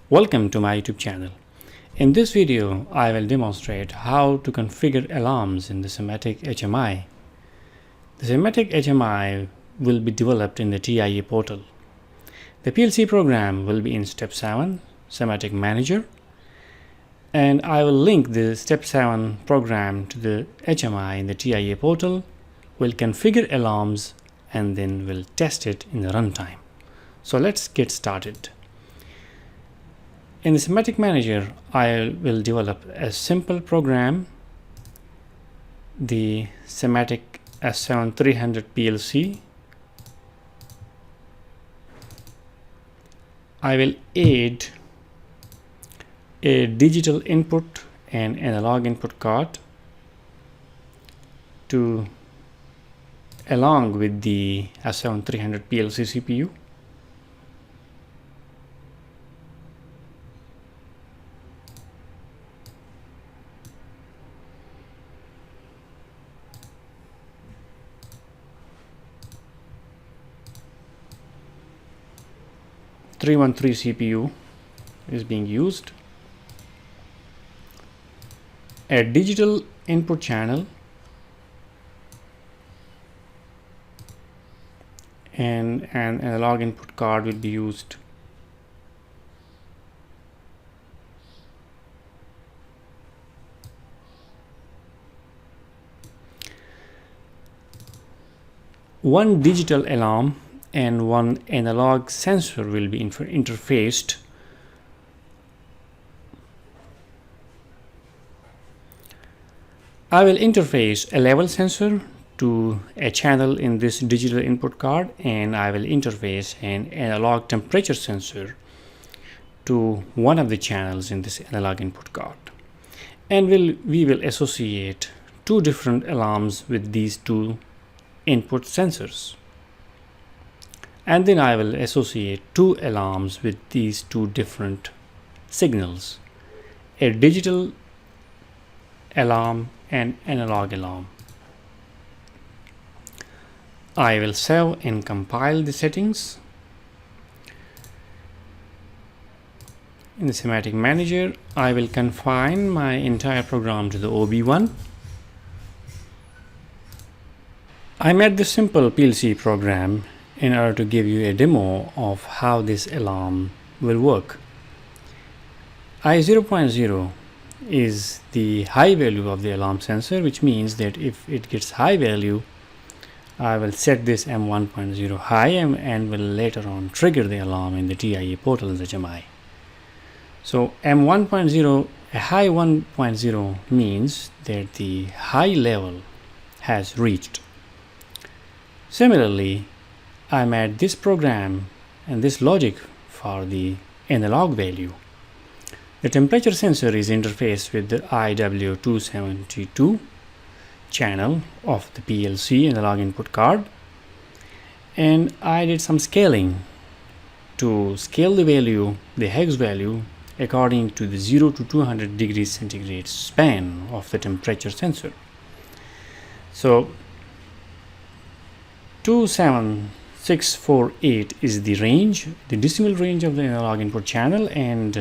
Welcome to my YouTube channel. In this video, I will demonstrate how to configure alarms in the SIMATIC HMI. The SIMATIC HMI will be developed in the TIA Portal. The PLC program will be in Step7 SIMATIC Manager, and I will link the Step7 program to the HMI in the TIA Portal. We'll configure alarms and then we'll test it in the runtime. So let's get started. In the SIMATIC Manager, I will develop a simple program, the SIMATIC S7 300 PLC. I will add a digital input and analog input card along with the S7 300 PLC CPU. .313 CPU is being used. A digital input channel and an analog input card will be used. One digital alarm and one analog sensor will be interfaced. I will interface a level sensor to a channel in this digital input card, and I will interface an analog temperature sensor to one of the channels in this analog input card. And we will associate two different alarms with these two input sensors. And then I will associate two alarms with these two different signals, a digital alarm and analog alarm. I will save and compile the settings. In the SIMATIC Manager, I will confine my entire program to the OB1. I made this simple PLC program in order to give you a demo of how this alarm will work. I0.0 is the high value of the alarm sensor, which means that if it gets high value, I will set this M1.0 high and will later on trigger the alarm in the TIA Portal HMI. So M1.0, a high 1.0 means that the high level has reached. Similarly, I made this program and this logic for the analog value. The temperature sensor is interfaced with the IW272 channel of the PLC analog input card, and I did some scaling to scale the value, the hex value, according to the 0 to 200 degrees centigrade span of the temperature sensor. So 27648 is the range, the decimal range of the analog input channel, and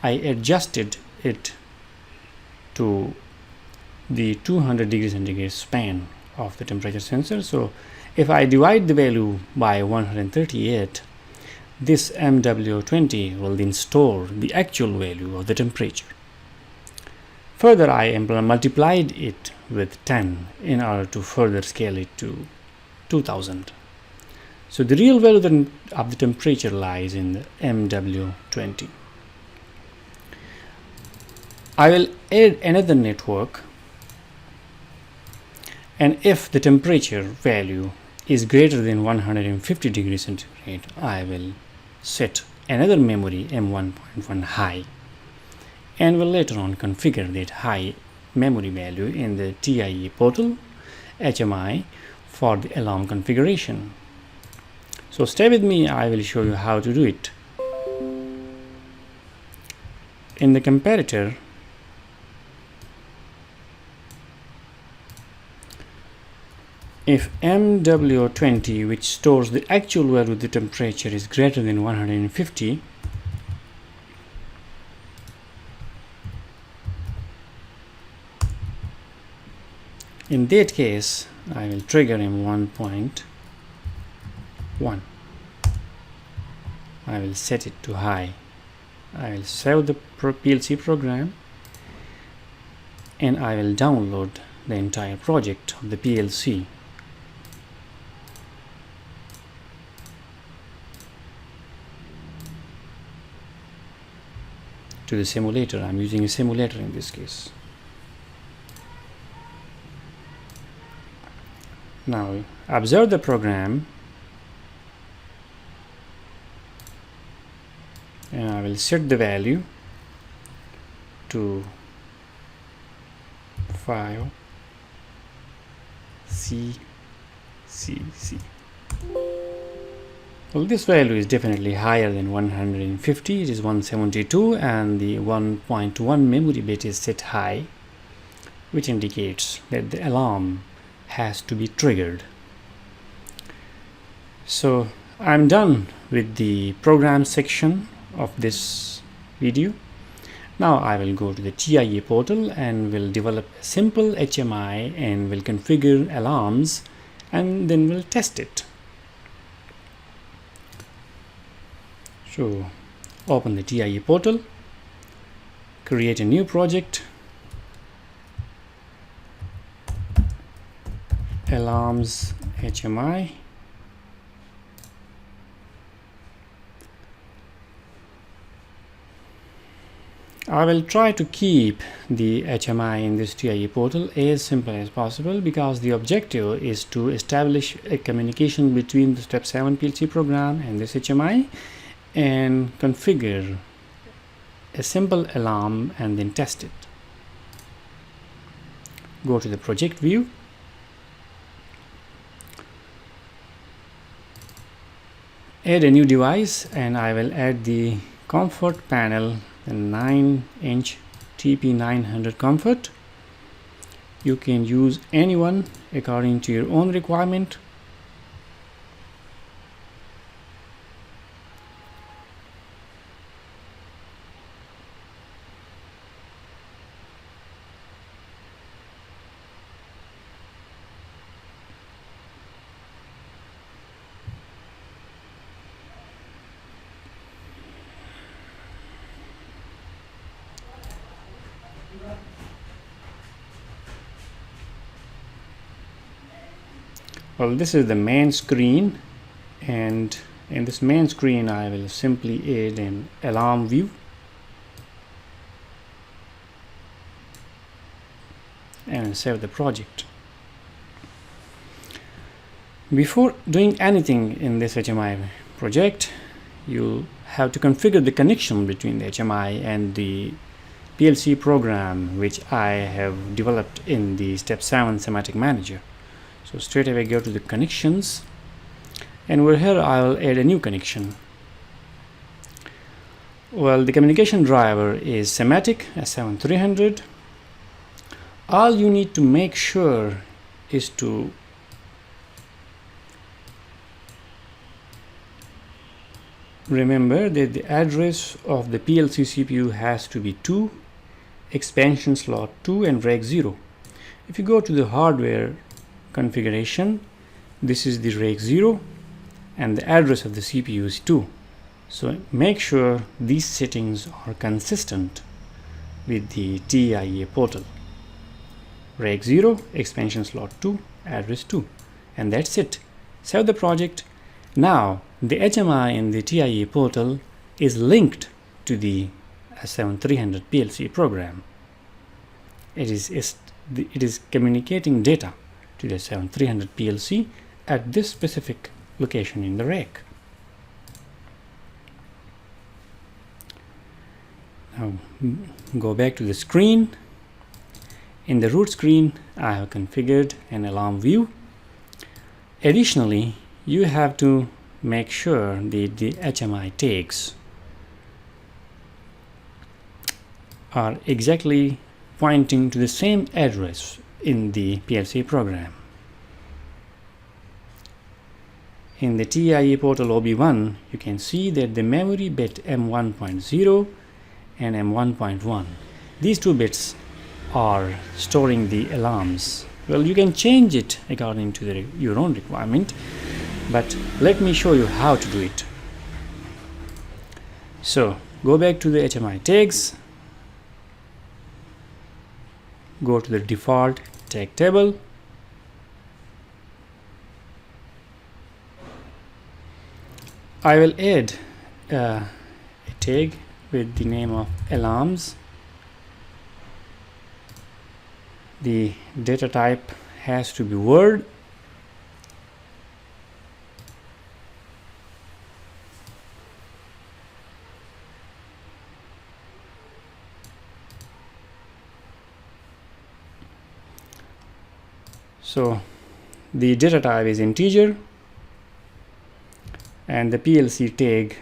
I adjusted it to the 200 degrees centigrade span of the temperature sensor. So if I divide the value by 138, this MW20 will then store the actual value of the temperature. Further, I multiplied it with 10 in order to further scale it to 2000. So the real value of the temperature lies in the MW20. I will add another network, and if the temperature value is greater than 150 degrees centigrade, I will set another memory M1.1 high and will later on configure that high memory value in the TIA Portal HMI for the alarm configuration. So stay with me, I will show you how to do it. In the comparator, If MW20, which stores the actual value of the temperature, is greater than 150, In that case, I will trigger M1.1. I will set it to high. I will save the PLC program and I will download the entire project of the PLC. To the simulator. I'm using a simulator in this case. Now observe the program and I will set the value to file C. Well, this value is definitely higher than 150. It is 172 and the 1.1 memory bit is set high, which indicates that the alarm has to be triggered. So I'm done with the program section of this video. Now I will go to the TIA portal and will develop a simple HMI and will configure alarms and then we'll test it. So open the TIA portal, create a new project, alarms HMI. I will try to keep the HMI in this TIA portal as simple as possible because the objective is to establish a communication between the Step7 PLC program and this HMI and configure a simple alarm and then test it. Go to the project view, add a new device and I will add the comfort panel, the 9-inch TP900 comfort. You can use any one according to your own requirement. Well, this is the main screen, and in this main screen I will simply add an alarm view and save the project. Before doing anything in this HMI project, you have to configure the connection between the HMI and the PLC program which I have developed in the Step7 SIMATIC Manager. So straight away go to the connections and over here I will add a new connection. Well, the communication driver is SIMATIC S7300. All you need to make sure is to remember that the address of the PLC CPU has to be 2, expansion slot 2 and reg 0. If you go to the hardware configuration, this is the reg 0 and the address of the CPU is 2. So make sure these settings are consistent with the TIA portal. Reg 0, expansion slot 2, address 2, and that's it. Save the project. Now the HMI in the TIA portal is linked to the S7300 PLC program. It is communicating data to the S7300 PLC at this specific location in the rack. Now go back to the screen. In the root screen, I have configured an alarm view. Additionally, you have to make sure that the HMI tags are exactly pointing to the same address in the PLC program. In the TIA portal OB1, you can see that the memory bit M1.0 and M1.1, these two bits are storing the alarms Well, you can change it according to your own requirement, but let me show you how to do it. So go back to the HMI tags, go to the default tag table, I will add a tag with the name of alarms. The data type has to be word. So the data type is integer, and the PLC tag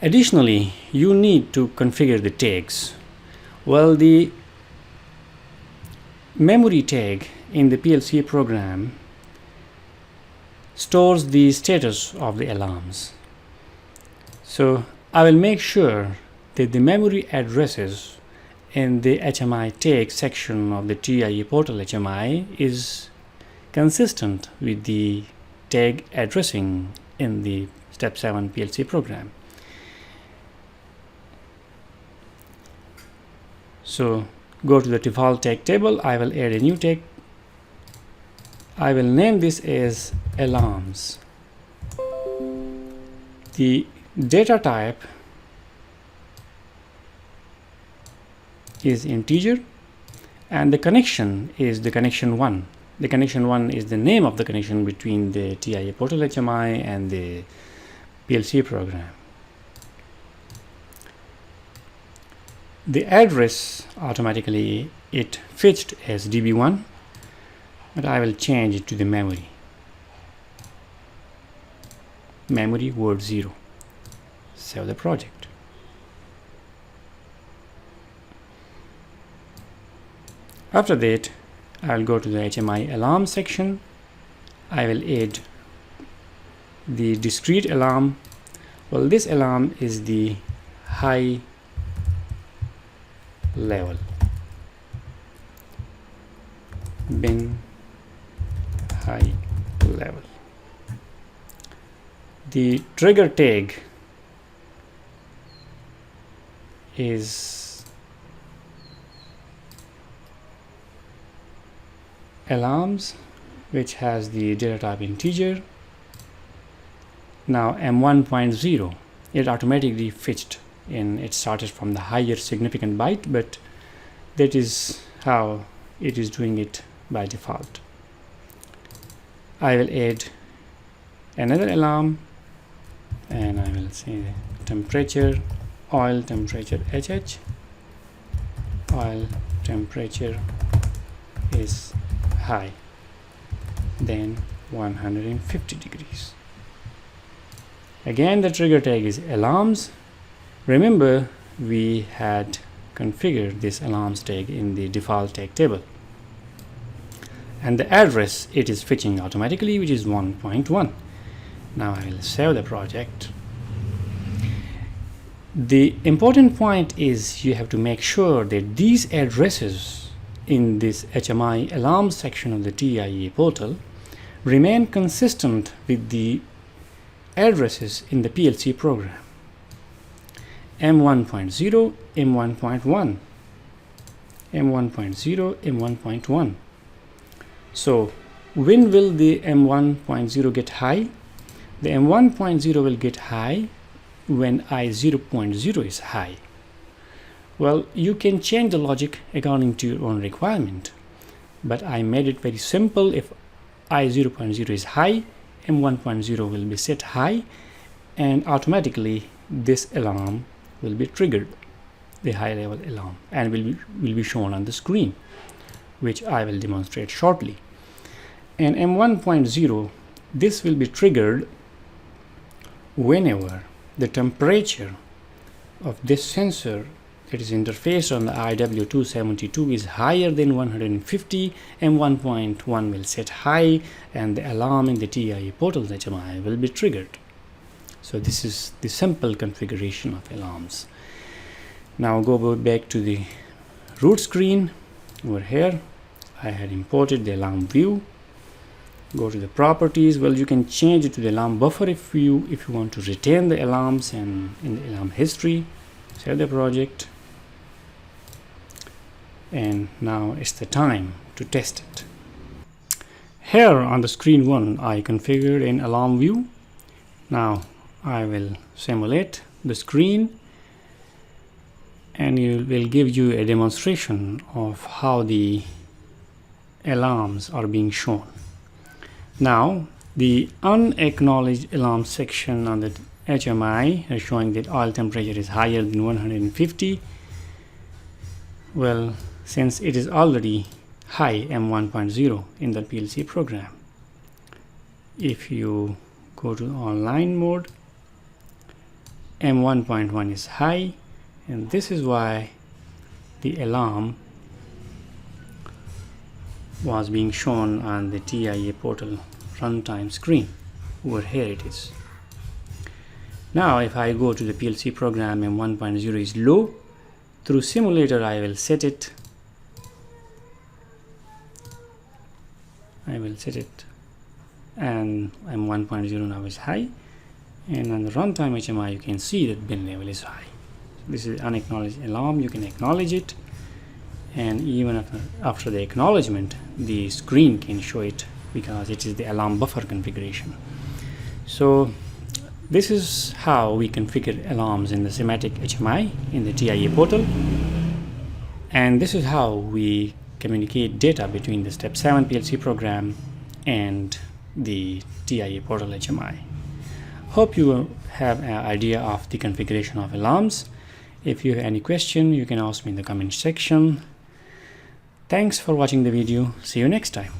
Additionally, you need to configure the tags. Well, the memory tag in the PLC program stores the status of the alarms. So I will make sure that the memory addresses in the HMI tag section of the TIA Portal HMI is consistent with the tag addressing in the Step7 PLC program. So go to the default tag table. I will add a new tag. I will name this as alarms. The data type is integer, and the connection is the connection 1. The connection 1 is the name of the connection between the TIA Portal HMI and the PLC program. The address automatically it fetched as DB1, but I will change it to the memory word 0. Save the project. After that, I will go to the HMI alarm section. I will add the discrete alarm. Well, this alarm is the high level, bin high level. The trigger tag is alarms, which has the data type integer. Now M1.0, it automatically fetched and it started from the higher significant byte, but that is how it is doing it by default. I will add another alarm, and I will say temperature, oil temperature HH, oil temperature is high than 150 degrees. Again, the trigger tag is alarms. Remember, we had configured this alarms tag in the default tag table, and the address it is fetching automatically, which is 1.1. Now I will save the project. The important point is you have to make sure that these addresses in this HMI alarm section of the TIA portal remain consistent with the addresses in the PLC program. M1.0, M1.1, M1.0, M1.1. So when will the M1.0 get high? The M1.0 will get high when I0.0 is high. Well, you can change the logic according to your own requirement, but I made it very simple. If I0.0 is high, M1.0 will be set high, and automatically this alarm will be triggered, the high level alarm, and will be shown on the screen, which I will demonstrate shortly. And M1.0, this will be triggered whenever the temperature of this sensor that is interfaced on the IW272 is higher than 150. M1.1 will set high, and the alarm in the TIA Portal HMI will be triggered. So this is the simple configuration of alarms. Now go back to the root screen. Over here I had imported the alarm view. Go to the properties. Well, you can change it to the alarm buffer if you want to retain the alarms and in the alarm history. Save the project, and now it's the time to test it. Here on the screen 1 I configured an alarm view. Now I will simulate the screen, and it will give you a demonstration of how the alarms are being shown. Now the unacknowledged alarm section on the HMI is showing that oil temperature is higher than 150. Well, since it is already high, M1.0 in the PLC program, if you go to online mode, M1.1 is high, and this is why the alarm was being shown on the TIA Portal runtime screen. Over here it is. Now if I go to the PLC program, M1.0 is low. Through simulator I will set it. And M1.0 now is high, and on the runtime HMI you can see that bin level is high. This is unacknowledged alarm. You can acknowledge it, and even after the acknowledgement the screen can show it because it is the alarm buffer configuration. So this is how we configure alarms in the SIMATIC HMI in the TIA Portal, and this is how we communicate data between the Step7 PLC program and the TIA Portal HMI. Hope you have an idea of the configuration of alarms. If you have any question, you can ask me in the comment section. Thanks for watching the video. See you next time.